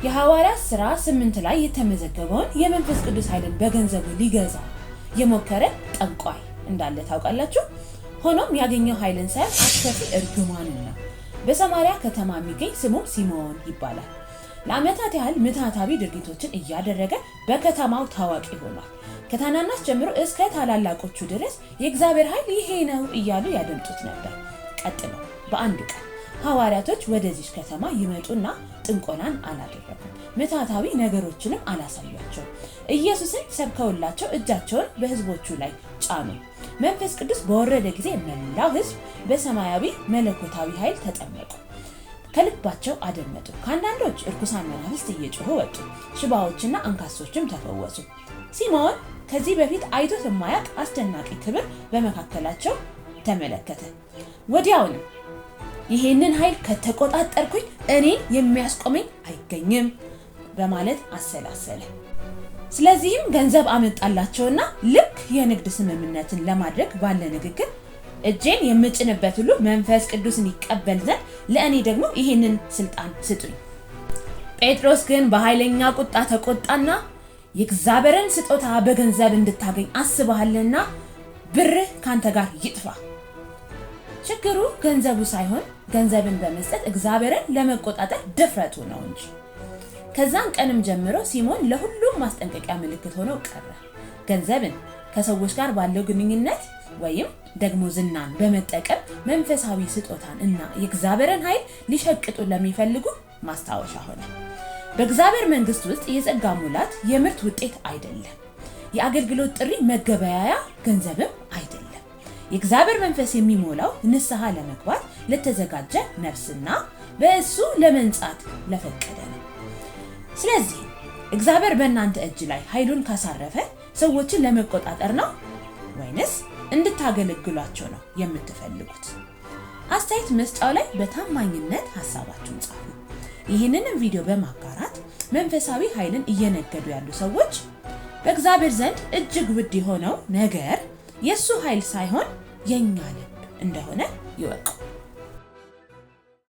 የሐዋርያት ሥራ 8 ላይ የተመዘገበውን የመንፈስ ቅዱስ ኃይልን በገንዘቡ ሊገዛ የሞከረ ጠንቋይ እንዳለ ታውቃላችሁ። ሆኖም ያገኘው ኃይልን ሳይሆን አስከፊ እርግማንን ነው። በሰማሪያ ከተማ የሚገኝ ስሙ ሲሞን ይባላል። ለዓመታት ያህል ምትሃታዊ ድርጊቶችን እያደረገ በከተማው ታዋቂ ሆኗል። ከታናናሽ ጀምሮ እስከ ታላላቆቹ ድረስ የእግዚአብሔር ኃይል ይሄ ነው እያሉ ያደምጡት ነበር። ቀጥሎ በአንድ ቀን ሐዋርያቶች ወደዚህ ከተማ ይመጡና ጥንቆላን አላደረጉም፣ ምትሃታዊ ነገሮችንም አላሳዩአቸው። ኢየሱስን ሰብከውላቸው እጃቸውን በሕዝቦቹ ላይ ጫኑ። መንፈስ ቅዱስ በወረደ ጊዜ መላው ሕዝብ በሰማያዊ መለኮታዊ ኃይል ተጠመቁ። ከልባቸው አደመጡ። ከአንዳንዶች እርኩሳን መናፍስት እየጮሁ ወጡ። ሽባዎችና አንካሶችም ተፈወሱ። ሲሞን ከዚህ በፊት አይቶት የማያውቅ አስደናቂ ክብር በመካከላቸው ተመለከተ። ወዲያውኑ ይሄንን ኃይል ከተቆጣጠርኩኝ እኔን የሚያስቆመኝ አይገኝም በማለት አሰላሰለ። ስለዚህም ገንዘብ አመጣላቸውና ልክ የንግድ ስምምነትን ለማድረግ ባለ ንግግር እጄን የምጭንበት ሁሉ መንፈስ ቅዱስን ይቀበል ዘንድ ለእኔ ደግሞ ይሄንን ስልጣን ስጡኝ። ጴጥሮስ ግን በኃይለኛ ቁጣ ተቆጣና የእግዚአብሔርን ስጦታ በገንዘብ እንድታገኝ አስበሃልና ብርህ ካንተ ጋር ይጥፋ። ችግሩ ገንዘቡ ሳይሆን ገንዘብን በመስጠት እግዚአብሔርን ለመቆጣጠር ድፍረቱ ነው እንጂ። ከዛን ቀንም ጀምሮ ሲሞን ለሁሉም ማስጠንቀቂያ ምልክት ሆኖ ቀረ። ገንዘብን ከሰዎች ጋር ባለው ግንኙነት ወይም ደግሞ ዝናን በመጠቀም መንፈሳዊ ስጦታን እና የእግዚአብሔርን ኃይል ሊሸቅጡ ለሚፈልጉ ማስታወሻ ሆነ። በእግዚአብሔር መንግስት ውስጥ የጸጋ ሙላት የምርት ውጤት አይደለም። የአገልግሎት ጥሪ መገበያያ ገንዘብም አይደለም። የእግዚአብሔር መንፈስ የሚሞላው ንስሐ ለመግባት ለተዘጋጀ ነፍስና በእሱ ለመንጻት ለፈቀደ ነው። ስለዚህ እግዚአብሔር በእናንተ እጅ ላይ ኃይሉን ካሳረፈ ሰዎችን ለመቆጣጠር ነው ወይንስ እንድታገለግሏቸው ነው የምትፈልጉት? አስተያየት መስጫው ላይ በታማኝነት ሐሳባችሁን ጻፉ። ይህንን ቪዲዮ በማጋራት መንፈሳዊ ኃይልን እየነገዱ ያሉ ሰዎች በእግዚአብሔር ዘንድ እጅግ ውድ የሆነው ነገር የሱ ኃይል ሳይሆን የኛ ልብ እንደሆነ ይወቁ።